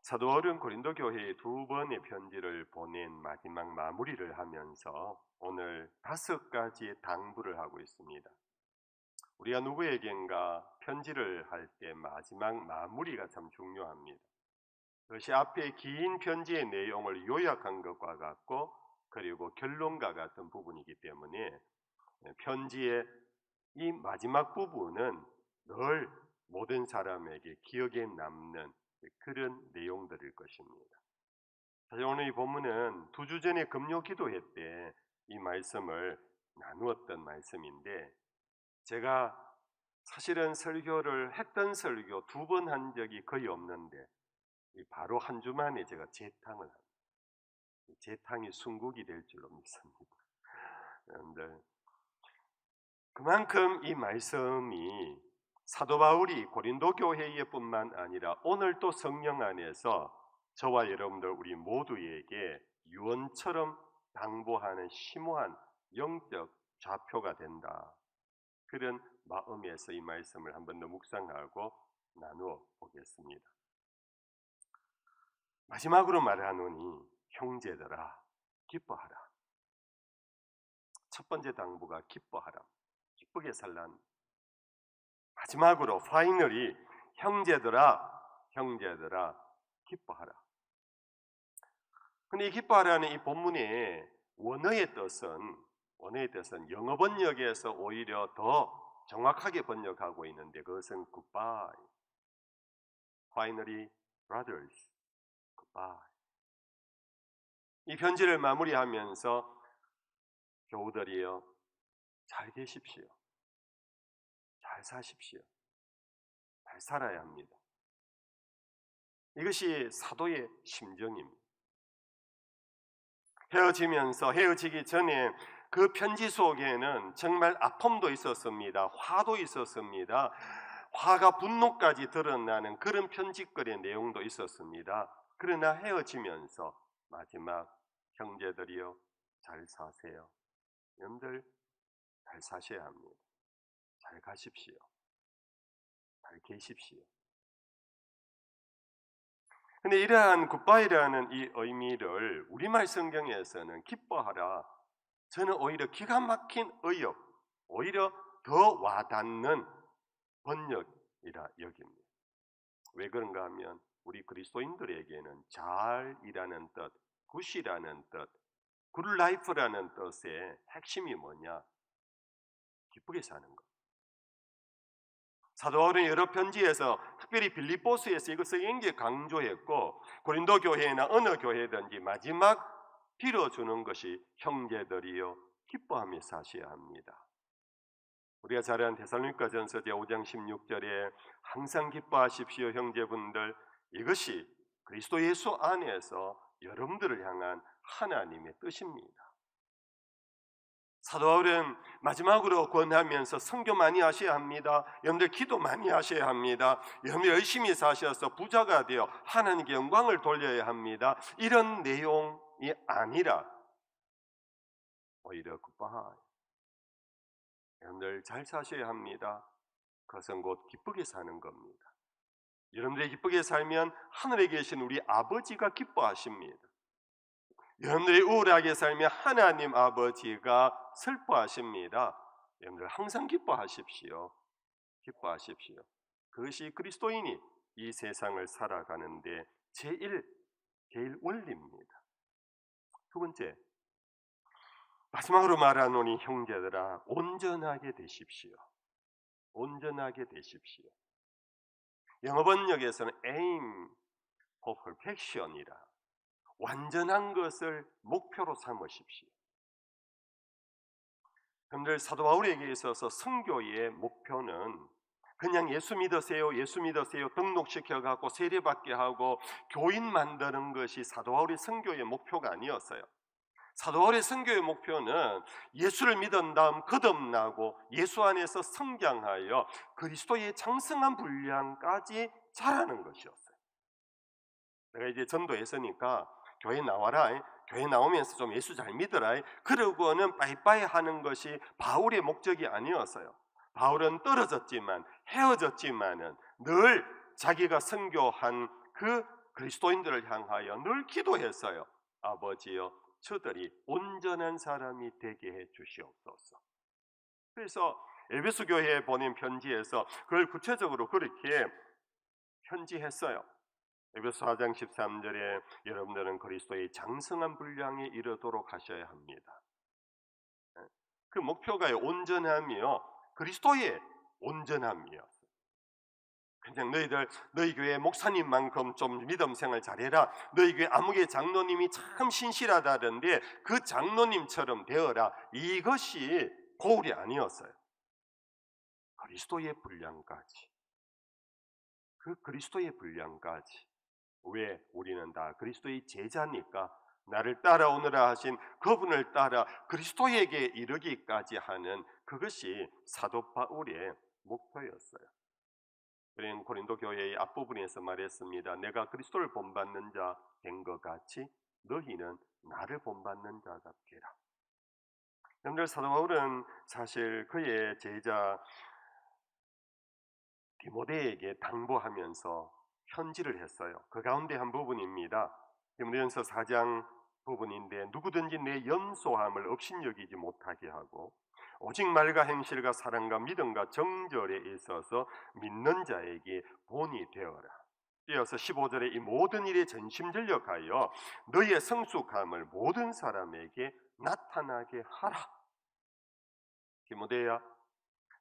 사도 바울은 고린도 교회에 2번의 편지를 보낸 마지막 마무리를 하면서 오늘 5가지의 당부를 하고 있습니다. 우리가 누구에겐가 편지를 할 때 마지막 마무리가 참 중요합니다. 그것이 앞에 긴 편지의 내용을 요약한 것과 같고 그리고 결론과 같은 부분이기 때문에 편지의 이 마지막 부분은 늘 모든 사람에게 기억에 남는 그런 내용들일 것입니다. 사실 오늘 이 본문은 2주 전에 금요 기도회 때 이 말씀을 나누었던 말씀인데, 제가 사실은 설교를 했던 설교 2번 한 적이 거의 없는데 바로 한 주 만에 제가 재탕을 합니다. 재탕이 순국이 될 줄로 믿습니다. 여러분들, 그만큼 이 말씀이 사도 바울이 고린도 교회에 뿐만 아니라 오늘 또 성령 안에서 저와 여러분들 우리 모두에게 유언처럼 당부하는 심오한 영적 좌표가 된다. 그런 마음에서 이 말씀을 한 번 더 묵상하고 나누어 보겠습니다. 마지막으로 말하노니 형제들아 기뻐하라. 첫 번째 당부가 기뻐하라. 기쁘게 살란. 마지막으로 파이널이 형제들아 기뻐하라. 근데 이 기뻐하라는 이 본문의 원어의 뜻은 영어 번역에서 오히려 더 정확하게 번역하고 있는데 그것은 goodbye. Finally, brothers, goodbye. 이 편지를 마무리하면서 교우들이여 잘 계십시오. 잘 사십시오. 잘 살아야 합니다. 이것이 사도의 심정입니다. 헤어지기 전에 그 편지 속에는 정말 아픔도 있었습니다. 화도 있었습니다. 화가 분노까지 드러나는 그런 편지거리의 내용도 있었습니다. 그러나 헤어지면서 마지막 형제들이여 잘 사세요. 여러분들 잘 사셔야 합니다. 잘 가십시오. 잘 계십시오. 근데 이러한 굿바이라는 이 의미를 우리말 성경에서는 기뻐하라, 저는 오히려 기가 막힌 의역, 오히려 더 와닿는 번역이라 여깁니다. 왜 그런가 하면 우리 그리스도인들에게는 잘이라는 뜻, 굿이라는 뜻, 굿라이프라는 뜻의 핵심이 뭐냐? 기쁘게 사는 것. 사도 바울은 여러 편지에서 특별히 빌립보스에서 이것을 굉장히 강조했고, 고린도 교회나 어느 교회든지 마지막 빌어주는 것이 형제들이여 기뻐하며 사셔야 합니다. 우리가 잘 아는 데살로니가전서 5장 16절에 항상 기뻐하십시오 형제분들, 이것이 그리스도 예수 안에서 여러분들을 향한 하나님의 뜻입니다. 사도 바울은 마지막으로 권하면서 선교 많이 하셔야 합니다. 여러분들 기도 많이 하셔야 합니다. 여러분들 열심히 사셔서 부자가 되어 하나님께 영광을 돌려야 합니다. 이런 내용이 아니라 오히려 굿바이, 여러분들 잘 사셔야 합니다. 그것은 곧 기쁘게 사는 겁니다. 여러분들이 기쁘게 살면 하늘에 계신 우리 아버지가 기뻐하십니다. 여러분들이 우울하게 살면 하나님 아버지가 슬퍼하십니다. 여러분들 항상 기뻐하십시오. 기뻐하십시오. 그것이 그리스도인이 이 세상을 살아가는데 제일 원리입니다. 두 번째, 마지막으로 말하노니 형제들아 온전하게 되십시오. 온전하게 되십시오. 영어 번역에서는 aim for perfection이라, 완전한 것을 목표로 삼으십시오. 여러분들, 사도 바울에게 있어서 선교의 목표는 그냥 예수 믿으세요 등록시켜갖고 세례받게 하고 교인 만드는 것이 사도 바울의 선교의 목표가 아니었어요. 사도 바울의 선교의 목표는 예수를 믿은 다음 거듭나고 예수 안에서 성장하여 그리스도의 장성한 분량까지 자라는 것이었어요. 내가 이제 전도했으니까 교회 나와라, 교회 나오면서 좀 예수 잘 믿어라, 그러고는 빠이빠이 하는 것이 바울의 목적이 아니었어요. 바울은 떨어졌지만 헤어졌지만은 늘 자기가 선교한 그 그리스도인들을 향하여 늘 기도했어요. 아버지여, 저들이 온전한 사람이 되게 해 주시옵소서. 그래서 에베소 교회에 보낸 편지에서 그걸 구체적으로 그렇게 편지했어요. 에베소 4장 13절에 여러분들은 그리스도의 장성한 분량에 이르도록 하셔야 합니다. 그 목표가 온전함이요, 그리스도의 온전함이요. 그냥 너희 교회 목사님만큼 좀 믿음 생활 잘해라, 너희 교회 아무개 장로님이 참 신실하다던데 그 장로님처럼 되어라, 이것이 고울이 아니었어요. 그리스도의 분량까지, 그 그리스도의 분량까지. 왜? 우리는 다 그리스도의 제자니까 나를 따라오느라 하신 그분을 따라 그리스도에게 이르기까지 하는, 그것이 사도 바울의 목표였어요. 그는 고린도 교회의 앞부분에서 말했습니다. 내가 그리스도를 본받는 자 된 것 같이 너희는 나를 본받는 자가 되라. 여러분들, 사도 바울은 사실 그의 제자 디모데에게 당부하면서 편지를 했어요. 그 가운데 한 부분입니다. 디모데전서 4장 부분인데, 누구든지 내 연소함을 업신여기지 못하게 하고 오직 말과 행실과 사랑과 믿음과 정절에 있어서 믿는 자에게 본이 되어라. 이어서 15절에 이 모든 일에 전심전력하여 너희의 성숙함을 모든 사람에게 나타나게 하라. 디모데야,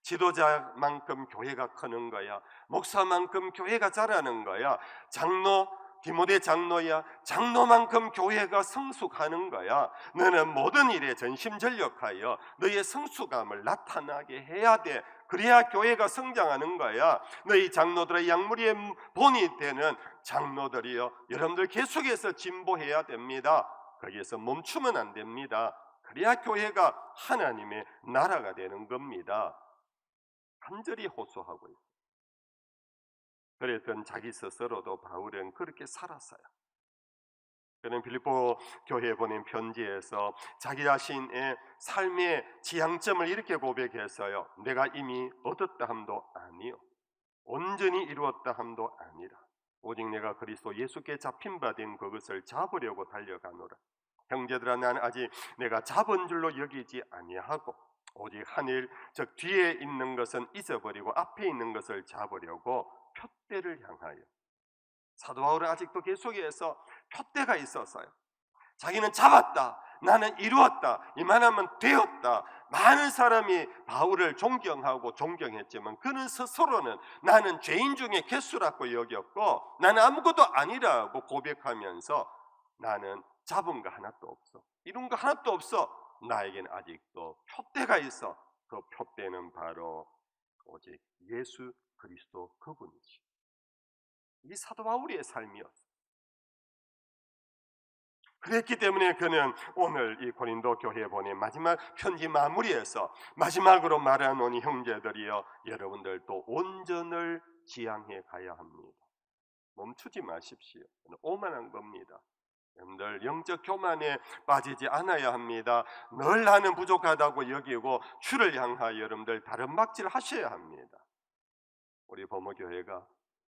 지도자만큼 교회가 크는 거야. 목사만큼 교회가 자라는 거야. 장로, 디모데 장로야, 장로만큼 교회가 성숙하는 거야. 너는 모든 일에 전심전력하여 너희의 성숙함을 나타나게 해야 돼. 그래야 교회가 성장하는 거야. 너희 장로들의 양무리의 본이 되는 장로들이요, 여러분들 계속해서 진보해야 됩니다. 거기에서 멈추면 안 됩니다. 그래야 교회가 하나님의 나라가 되는 겁니다. 간절히 호소하고 있어요. 그랬던 자기 스스로도 바울은 그렇게 살았어요. 그는 빌립보 교회에 보낸 편지에서 자기 자신의 삶의 지향점을 이렇게 고백했어요. 내가 이미 얻었다 함도 아니요, 온전히 이루었다 함도 아니라 오직 내가 그리스도 예수께 잡힌 바 된 그것을 잡으려고 달려가노라. 형제들아, 나는 아직 내가 잡은 줄로 여기지 아니하고 오직 하늘 즉 뒤에 있는 것은 잊어버리고 앞에 있는 것을 잡으려고 표대를 향하여. 사도 바울은 아직도 계속해서 표대가 있었어요. 자기는 잡았다, 나는 이루었다, 이만하면 되었다. 많은 사람이 바울을 존경하고 존경했지만 그는 스스로는 나는 죄인 중에 개수라고 여겼고 나는 아무것도 아니라고 고백하면서 나는 잡은 거 하나도 없어, 이룬 거 하나도 없어, 나에게는 아직도 표대가 있어. 그 표대는 바로 오직 예수 그리스도 그분이지. 이 사도 바울의 삶이었어. 그랬기 때문에 그는 오늘 이 고린도 교회에 보낸 마지막 편지 마무리에서 마지막으로 말하노니 형제들이여, 여러분들도 온전을 지향해 가야 합니다. 멈추지 마십시오. 오만한 겁니다. 여러분들 영적 교만에 빠지지 않아야 합니다. 늘 나는 부족하다고 여기고 주를 향하여 여러분들 다른 막질 하셔야 합니다. 우리 범어교회가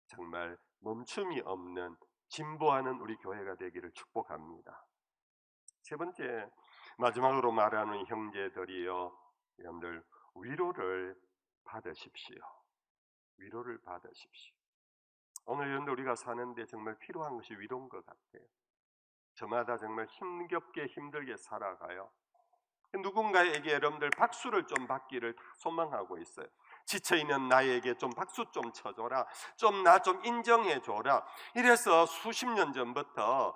정말 멈춤이 없는 진보하는 우리 교회가 되기를 축복합니다. 세 번째, 마지막으로 말하는 형제들이여, 여러분들 위로를 받으십시오. 위로를 받으십시오. 오늘 여러분들 우리가 사는데 정말 필요한 것이 위로인 것 같아요. 저마다 정말 힘겹게 힘들게 살아가요. 누군가에게 여러분들 박수를 좀 받기를 소망하고 있어요. 지쳐있는 나에게 좀 박수 좀 쳐줘라, 좀 나 좀 인정해줘라. 이래서 수십 년 전부터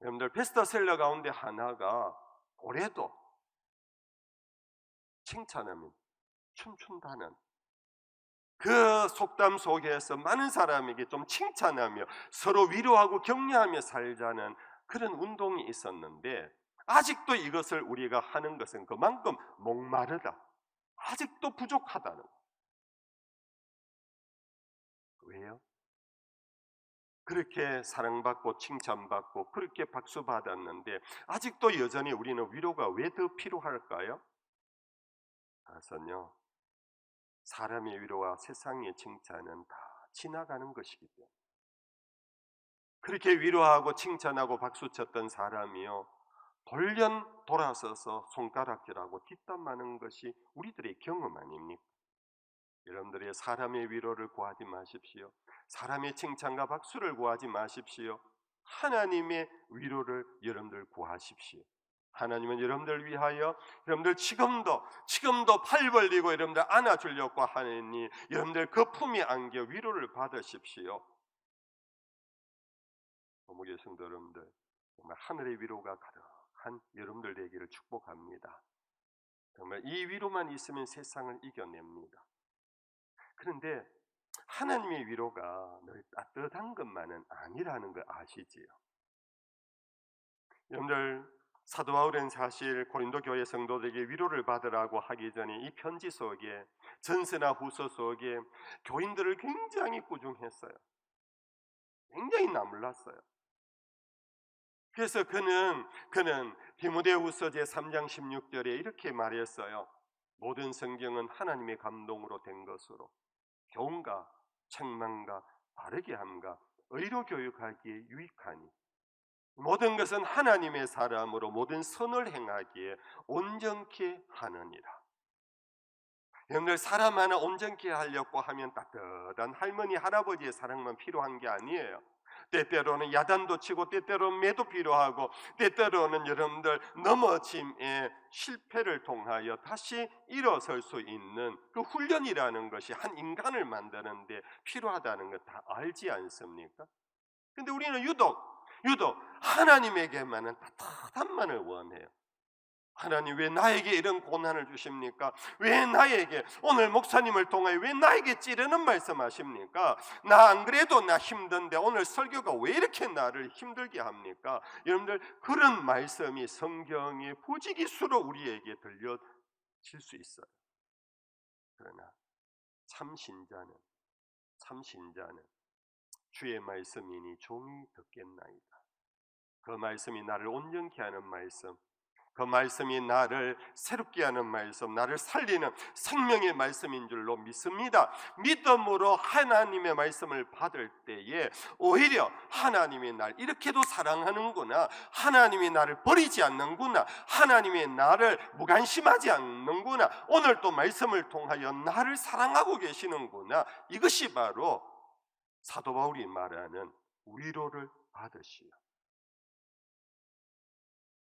여러분들 베스트셀러 가운데 하나가 올해도 칭찬하면 춤춘다는, 그 속담 속에서 많은 사람에게 좀 칭찬하며 서로 위로하고 격려하며 살자는 그런 운동이 있었는데, 아직도 이것을 우리가 하는 것은 그만큼 목마르다, 아직도 부족하다는 거예요. 왜요? 그렇게 사랑받고 칭찬받고 그렇게 박수받았는데 아직도 여전히 우리는 위로가 왜 더 필요할까요? 그것은요, 사람의 위로와 세상의 칭찬은 다 지나가는 것이기 때문에, 그렇게 위로하고 칭찬하고 박수쳤던 사람이요, 돌아서서 손가락질하고 뒷담하는 것이 우리들의 경험 아닙니까? 여러분들이 사람의 위로를 구하지 마십시오. 사람의 칭찬과 박수를 구하지 마십시오. 하나님의 위로를 여러분들 구하십시오. 하나님은 여러분들 위하여 여러분들 지금도 팔 벌리고 여러분들 안아주려고 하느니 여러분들 그 품에 안겨 위로를 받으십시오. 고목의 성도 여러분들, 정말 하늘의 위로가 가득한 여러분들 되기를 축복합니다. 정말 이 위로만 있으면 세상을 이겨냅니다. 그런데 하나님의 위로가 늘 따뜻한 것만은 아니라는 거 아시지요? 여러분들, 사도 바울은 사실 고린도 교회 성도들에게 위로를 받으라고 하기 전에 이 편지 속에, 전서나 후서 속에 교인들을 굉장히 꾸중했어요. 굉장히 나물랐어요. 그래서 그는 디모데후서 제3장 16절에 이렇게 말했어요. 모든 성경은 하나님의 감동으로 된 것으로 교훈과 책망과 바르게 함과 의로 교육하기에 유익하니 모든 것은 하나님의 사람으로 모든 선을 행하기에 온전케 하느니라. 여러분들, 사람 하나 온전케 하려고 하면 따뜻한 할머니 할아버지의 사랑만 필요한 게 아니에요. 때때로는 야단도 치고 때때로는 매도 필요하고 때때로는 여러분들 넘어짐에 실패를 통하여 다시 일어설 수 있는 그 훈련이라는 것이 한 인간을 만드는데 필요하다는 것 다 알지 않습니까? 근데 우리는 유독 하나님에게만은 따뜻함만을 원해요. 하나님, 왜 나에게 이런 고난을 주십니까? 왜 나에게, 오늘 목사님을 통하여 왜 나에게 찌르는 말씀하십니까? 나 안 그래도 나 힘든데 오늘 설교가 왜 이렇게 나를 힘들게 합니까? 여러분들, 그런 말씀이 성경의 부지기수로 우리에게 들려질 수 있어요. 그러나 참 신자는 주의 말씀이니 종이 듣겠나이다. 그 말씀이 나를 온전케 하는 말씀, 그 말씀이 나를 새롭게 하는 말씀, 나를 살리는 생명의 말씀인 줄로 믿습니다. 믿음으로 하나님의 말씀을 받을 때에 오히려 하나님이 날 이렇게도 사랑하는구나, 하나님이 나를 버리지 않는구나, 하나님이 나를 무관심하지 않는구나, 오늘 또 말씀을 통하여 나를 사랑하고 계시는구나, 이것이 바로 사도 바울이 말하는 위로를 받으시오.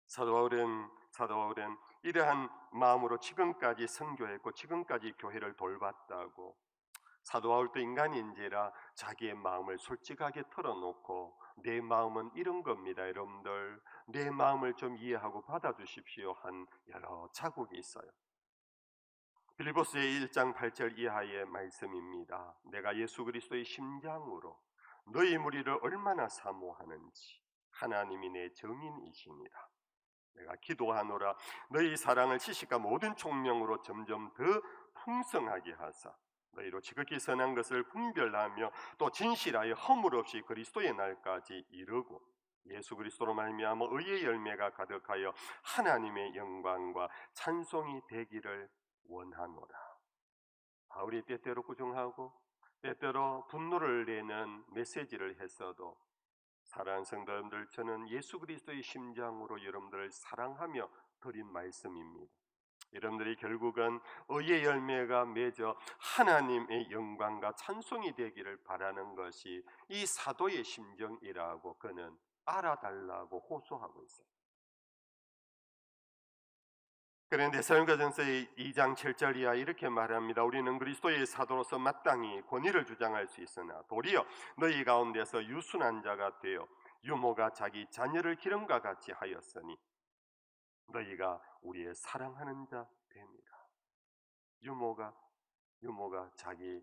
사도 바울은 이러한 마음으로 지금까지 선교했고 지금까지 교회를 돌봤다고, 사도 바울도 인간인지라 자기의 마음을 솔직하게 털어놓고 내 마음은 이런 겁니다, 여러분들, 내 마음을 좀 이해하고 받아주십시오 한 여러 자국이 있어요. 빌립보서의 1장 8절 이하의 말씀입니다. 내가 예수 그리스도의 심장으로 너희 무리를 얼마나 사모하는지 하나님이 내 증인이시니라. 내가 기도하노라 너희 사랑을 지식과 모든 총명으로 점점 더 풍성하게 하사 너희로 지극히 선한 것을 분별하며 또 진실하여 허물 없이 그리스도의 날까지 이르고 예수 그리스도로 말미암아 의의 열매가 가득하여 하나님의 영광과 찬송이 되기를 원하노라. 바울이 때때로 꾸중하고 때때로 분노를 내는 메시지를 했어도, 사랑하는 성도 여러분들, 저는 예수 그리스도의 심장으로 여러분들을 사랑하며 드린 말씀입니다. 여러분들이 결국은 의의 열매가 맺어 하나님의 영광과 찬송이 되기를 바라는 것이 이 사도의 심정이라고 그는 알아달라고 호소하고 있어요. 그런데 데살로니가전서의 2장 7절 이하 이렇게 말합니다. 우리는 그리스도의 사도로서 마땅히 권위를 주장할 수 있으나 도리어 너희 가운데서 유순한 자가 되어 유모가 자기 자녀를 기름과 같이 하였으니 너희가 우리의 사랑하는 자 됩니다. 유모가 자기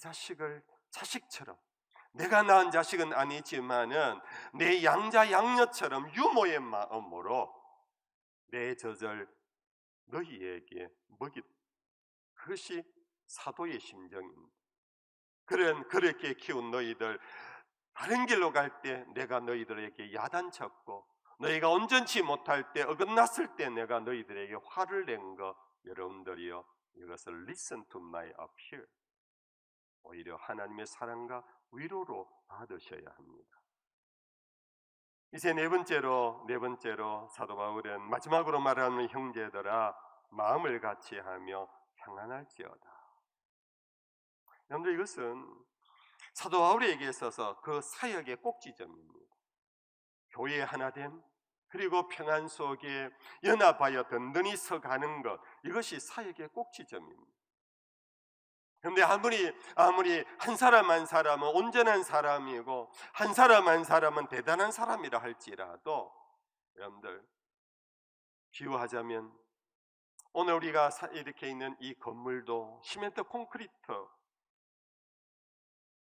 자식을 자식처럼, 내가 낳은 자식은 아니지만은 내 양자 양녀처럼 유모의 마음으로 내 젖을 너희에게 먹이, 그것이 사도의 심정입니다. 그렇게 키운 너희들, 다른 길로 갈 때 내가 너희들에게 야단쳤고 너희가 온전치 못할 때, 어긋났을 때 내가 너희들에게 화를 낸 거, 여러분들이요, 이것을 listen to my appeal, 오히려 하나님의 사랑과 위로로 받으셔야 합니다. 이제 네 번째로 사도 바울은 마지막으로 말하는 형제들아 마음을 같이 하며 평안할지어다. 여러분들 이것은 사도 바울에게 있어서 그 사역의 꼭지점입니다. 교회 하나됨 그리고 평안 속에 연합하여 든든히 서가는 것, 이것이 사역의 꼭지점입니다. 그런데 아무리 한 사람 한 사람은 온전한 사람이고 한 사람 한 사람은 대단한 사람이라 할지라도 여러분들 비유하자면 오늘 우리가 이렇게 있는 이 건물도 시멘트 콘크리트,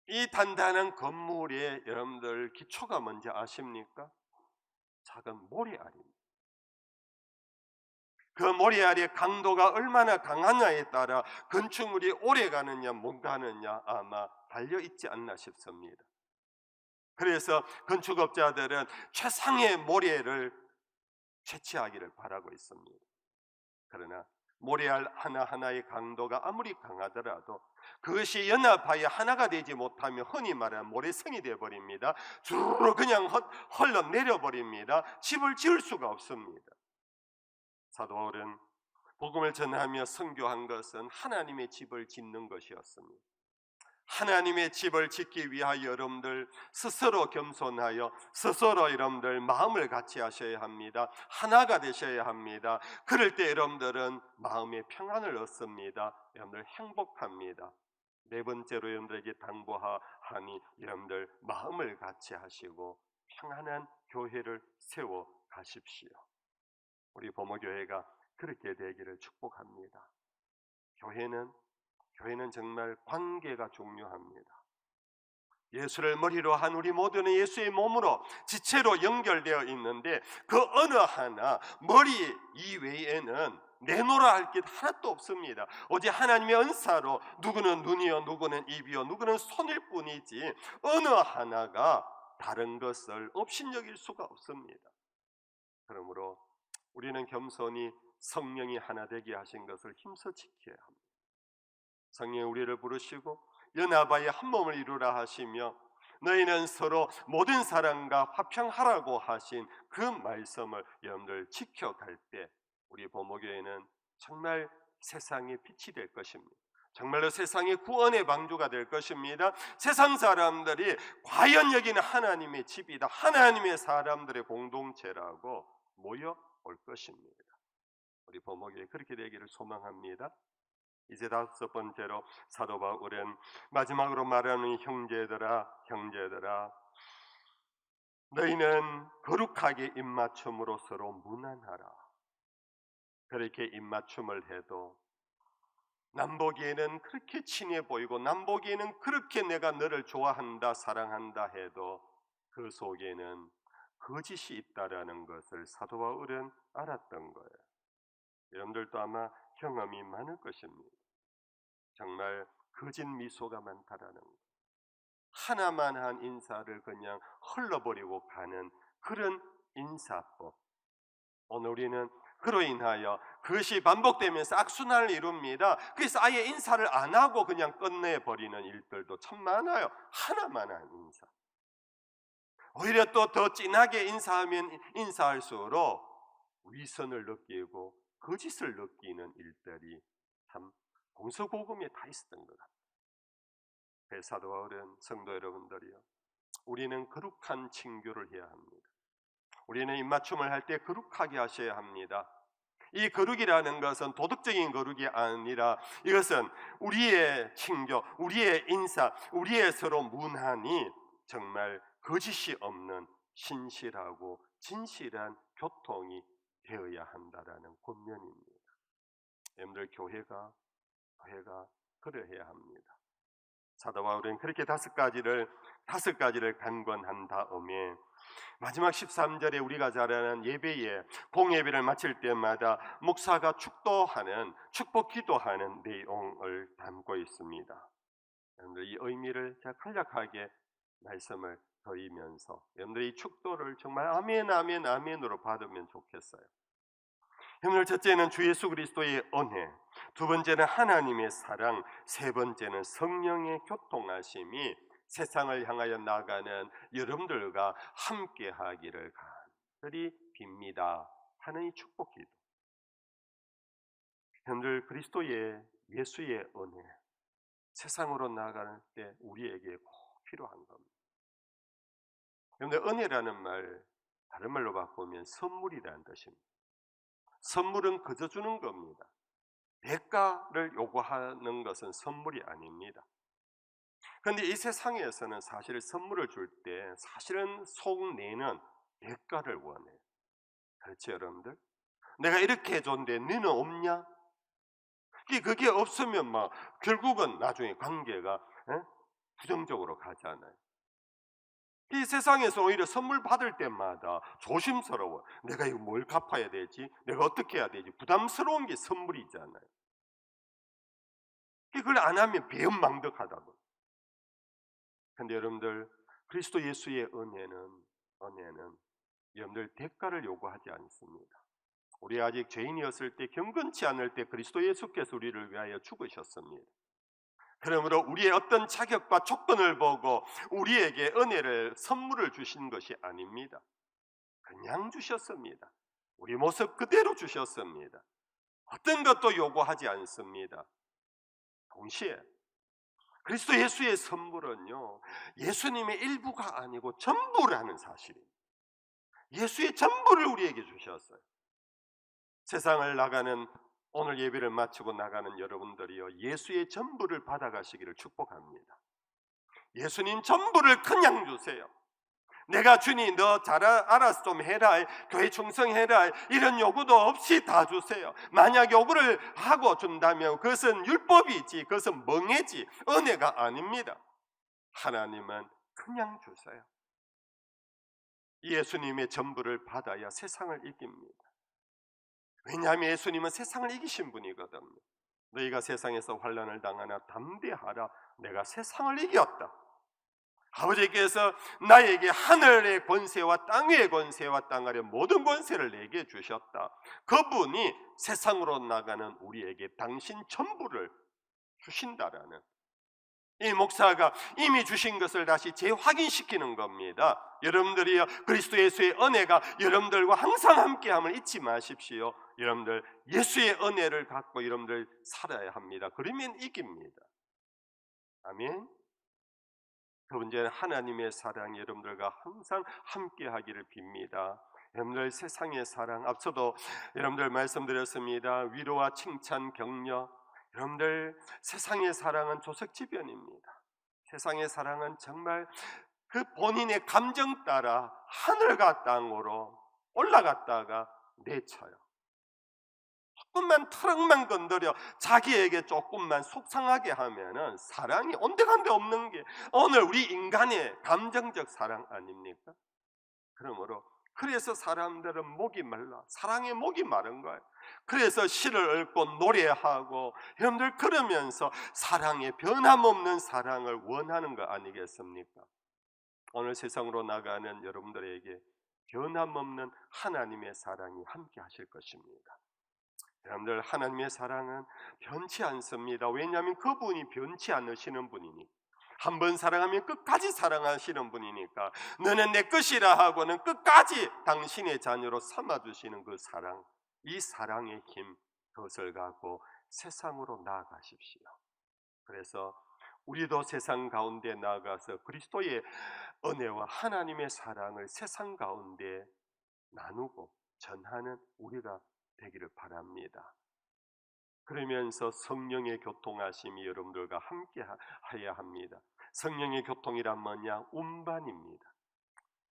이 단단한 건물의 여러분들 기초가 뭔지 아십니까? 작은 모래알입니다. 그 모래알의 강도가 얼마나 강하냐에 따라 건축물이 오래 가느냐 못 가느냐 아마 달려 있지 않나 싶습니다. 그래서 건축업자들은 최상의 모래를 채취하기를 바라고 있습니다. 그러나 모래알 하나하나의 강도가 아무리 강하더라도 그것이 연합하여 하나가 되지 못하면 흔히 말하는 모래성이 되어버립니다. 주르르 그냥 흘러내려 버립니다. 집을 지을 수가 없습니다. 사도 바울은 복음을 전하며 선교한 것은 하나님의 집을 짓는 것이었습니다. 하나님의 집을 짓기 위하여 여러분들 스스로 겸손하여 스스로 여러분들 마음을 같이 하셔야 합니다. 하나가 되셔야 합니다. 그럴 때 여러분들은 마음의 평안을 얻습니다. 여러분들 행복합니다. 네 번째로 여러분들에게 당부하니 여러분들 마음을 같이 하시고 평안한 교회를 세워 가십시오. 우리 보모교회가 그렇게 되기를 축복합니다. 교회는 정말 관계가 중요합니다. 예수를 머리로 한 우리 모두는 예수의 몸으로 지체로 연결되어 있는데 그 어느 하나 머리 이외에는 내놓으라 할 게 하나도 없습니다. 오직 하나님의 은사로 누구는 눈이요 누구는 입이요 누구는 손일 뿐이지 어느 하나가 다른 것을 업신여길 수가 없습니다. 그러므로 우리는 겸손히 성령이 하나 되게 하신 것을 힘써 지켜야 합니다. 성령이 우리를 부르시고 연합하여 한 몸을 이루라 하시며 너희는 서로 모든 사람과 화평하라고 하신 그 말씀을 여러분들 지켜갈 때 우리 보모교회는 정말 세상의 빛이 될 것입니다. 정말로 세상의 구원의 방주가 될 것입니다. 세상 사람들이 과연 여기는 하나님의 집이다, 하나님의 사람들의 공동체라고 모여올 것입니다. 우리 보모교회 그렇게 되기를 소망합니다. 이제 다섯 번째로 사도 바울은 마지막으로 말하는 형제들아 너희는 거룩하게 입맞춤으로 서로 무난하라. 그렇게 입맞춤을 해도 남보기에는 그렇게 친해 보이고 남보기에는 그렇게 내가 너를 좋아한다 사랑한다 해도 그 속에는 거짓이 있다라는 것을 사도 바울은 알았던 거예요. 여러분들도 아마 경험이 많을 것입니다. 정말 거짓 미소가 많다라는 것, 하나만 한 인사를 그냥 흘러버리고 가는 그런 인사법. 오늘 우리는 그로 인하여 그것이 반복되면서 악순환을 이룹니다. 그래서 아예 인사를 안 하고 그냥 끝내버리는 일들도 참 많아요. 하나만 한 인사. 오히려 또 더 진하게 인사하면 인사할수록 위선을 느끼고 거짓을 느끼는 일들이 참 공서고금에 다 있었던 것 같아요. 그래서 사도 바울은 성도 여러분들이요, 우리는 거룩한 친교를 해야 합니다. 우리는 입맞춤을 할 때 거룩하게 하셔야 합니다. 이 거룩이라는 것은 도덕적인 거룩이 아니라 이것은 우리의 친교, 우리의 인사, 우리의 서로 문안이 정말 거짓이 없는 신실하고 진실한 교통이 되어야 한다라는 권면입니다. 여러분들 교회가 그러해야 합니다. 사도 바울은 그렇게 다섯 가지를 간건한 다음에 마지막 13절에 우리가 잘 아는 예배에 공예배를 마칠 때마다 목사가 축복 기도하는 내용을 담고 있습니다. 여러분들 이 의미를 제가 간략하게 말씀을 드리면서 여러분들 이 축도를 정말 아멘 아멘 아멘으로 받으면 좋겠어요. 여러분들 첫째는 주 예수 그리스도의 은혜, 두 번째는 하나님의 사랑, 세 번째는 성령의 교통하심이 세상을 향하여 나가는 여러분들과 함께 하기를 간절히 빕니다 하는 이 축복기도, 여러분들 그리스도의 예수의 은혜, 세상으로 나아갈 때 우리에게 꼭 필요한 겁니다. 여러분들 은혜라는 말 다른 말로 바꾸면 선물이라는 뜻입니다. 선물은 그저 주는 겁니다. 대가를 요구하는 것은 선물이 아닙니다. 그런데 이 세상에서는 사실 선물을 줄 때 사실은 속내는 대가를 원해요. 그렇죠 여러분들? 내가 이렇게 해줬는데 너는 없냐? 그게 없으면 막 결국은 나중에 관계가 부정적으로 가잖아요. 이 세상에서 오히려 선물 받을 때마다 조심스러워. 내가 이거 뭘 갚아야 되지? 내가 어떻게 해야 되지? 부담스러운 게 선물이잖아요. 그걸 안 하면 배은망덕하다고. 근데 여러분들 그리스도 예수의 은혜는 여러분들 대가를 요구하지 않습니다. 우리 아직 죄인이었을 때, 경건치 않을 때 그리스도 예수께서 우리를 위하여 죽으셨습니다. 그러므로 우리의 어떤 자격과 조건을 보고 우리에게 은혜를 선물을 주신 것이 아닙니다. 그냥 주셨습니다. 우리 모습 그대로 주셨습니다. 어떤 것도 요구하지 않습니다. 동시에 그리스도 예수의 선물은요, 예수님의 일부가 아니고 전부라는 사실입니다. 예수의 전부를 우리에게 주셨어요. 세상을 나가는, 오늘 예배를 마치고 나가는 여러분들이요, 예수의 전부를 받아가시기를 축복합니다. 예수님 전부를 그냥 주세요. 내가 주니 너 잘 알아서 좀 해라, 교회 충성해라, 이런 요구도 없이 다 주세요. 만약 요구를 하고 준다면 그것은 율법이지, 그것은 멍해지 은혜가 아닙니다. 하나님은 그냥 주세요. 예수님의 전부를 받아야 세상을 이깁니다. 왜냐하면 예수님은 세상을 이기신 분이거든요. 너희가 세상에서 환난을 당하나 담대하라, 내가 세상을 이겼다. 아버지께서 나에게 하늘의 권세와 땅 위의 권세와 땅 아래 모든 권세를 내게 주셨다. 그분이 세상으로 나가는 우리에게 당신 전부를 주신다라는, 이 목사가 이미 주신 것을 다시 재확인시키는 겁니다. 여러분들이요, 그리스도 예수의 은혜가 여러분들과 항상 함께함을 잊지 마십시오. 여러분들 예수의 은혜를 갖고 여러분들 살아야 합니다. 그러면 이깁니다. 아멘. 그 문제는 하나님의 사랑이 여러분들과 항상 함께하기를 빕니다. 여러분들 세상의 사랑, 앞서도 여러분들 말씀드렸습니다. 위로와 칭찬, 격려. 여러분들 세상의 사랑은 조석지변입니다. 세상의 사랑은 정말 그 본인의 감정 따라 하늘과 땅으로 올라갔다가 내쳐요. 조금만 트럭만 건드려 자기에게 조금만 속상하게 하면은 사랑이 온데간데 없는 게 오늘 우리 인간의 감정적 사랑 아닙니까? 그러므로 그래서 사람들은 목이 말라, 사랑의 목이 마른 거예요. 그래서 시를 읽고 노래하고 여러분들 그러면서 사랑의 변함없는 사랑을 원하는 거 아니겠습니까? 오늘 세상으로 나가는 여러분들에게 변함없는 하나님의 사랑이 함께 하실 것입니다. 여러분들 하나님의 사랑은 변치 않습니다. 왜냐하면 그분이 변치 않으시는 분이니, 한 번 사랑하면 끝까지 사랑하시는 분이니까, 너는 내 것이라 하고는 끝까지 당신의 자녀로 삼아주시는 그 사랑, 이 사랑의 힘, 그것을 갖고 세상으로 나아가십시오. 그래서 우리도 세상 가운데 나아가서 그리스도의 은혜와 하나님의 사랑을 세상 가운데 나누고 전하는 우리가 되기를 바랍니다. 그러면서 성령의 교통하심이 여러분들과 함께 해야 합니다. 성령의 교통이란 뭐냐? 운반입니다.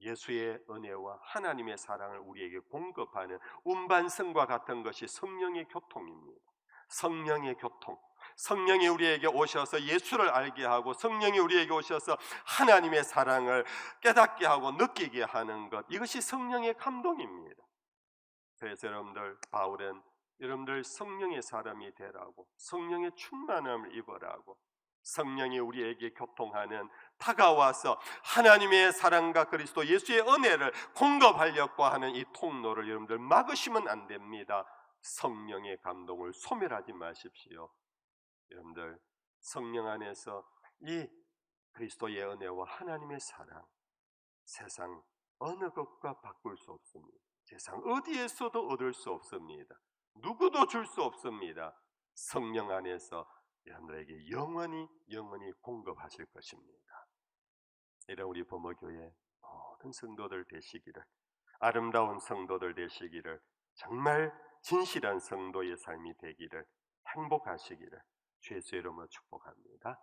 예수의 은혜와 하나님의 사랑을 우리에게 공급하는 운반선과 같은 것이 성령의 교통입니다. 성령의 교통, 성령이 우리에게 오셔서 예수를 알게 하고, 성령이 우리에게 오셔서 하나님의 사랑을 깨닫게 하고 느끼게 하는 것, 이것이 성령의 감동입니다. 그래서 여러분들, 바울은 여러분들 성령의 사람이 되라고, 성령의 충만함을 입으라고, 성령이 우리에게 교통하는, 다가와서 하나님의 사랑과 그리스도 예수의 은혜를 공급하려고 하는 이 통로를 여러분들 막으시면 안 됩니다. 성령의 감동을 소멸하지 마십시오. 여러분들 성령 안에서 이 그리스도의 은혜와 하나님의 사랑, 세상 어느 것과 바꿀 수 없습니다. 세상 어디에서도 얻을 수 없습니다. 누구도 줄 수 없습니다. 성령 안에서 여러분들에게 영원히 공급하실 것입니다. 이런 우리 범어교회 모든 성도들 되시기를, 아름다운 성도들 되시기를, 정말 진실한 성도의 삶이 되기를, 행복하시기를 주의 이름으로 축복합니다.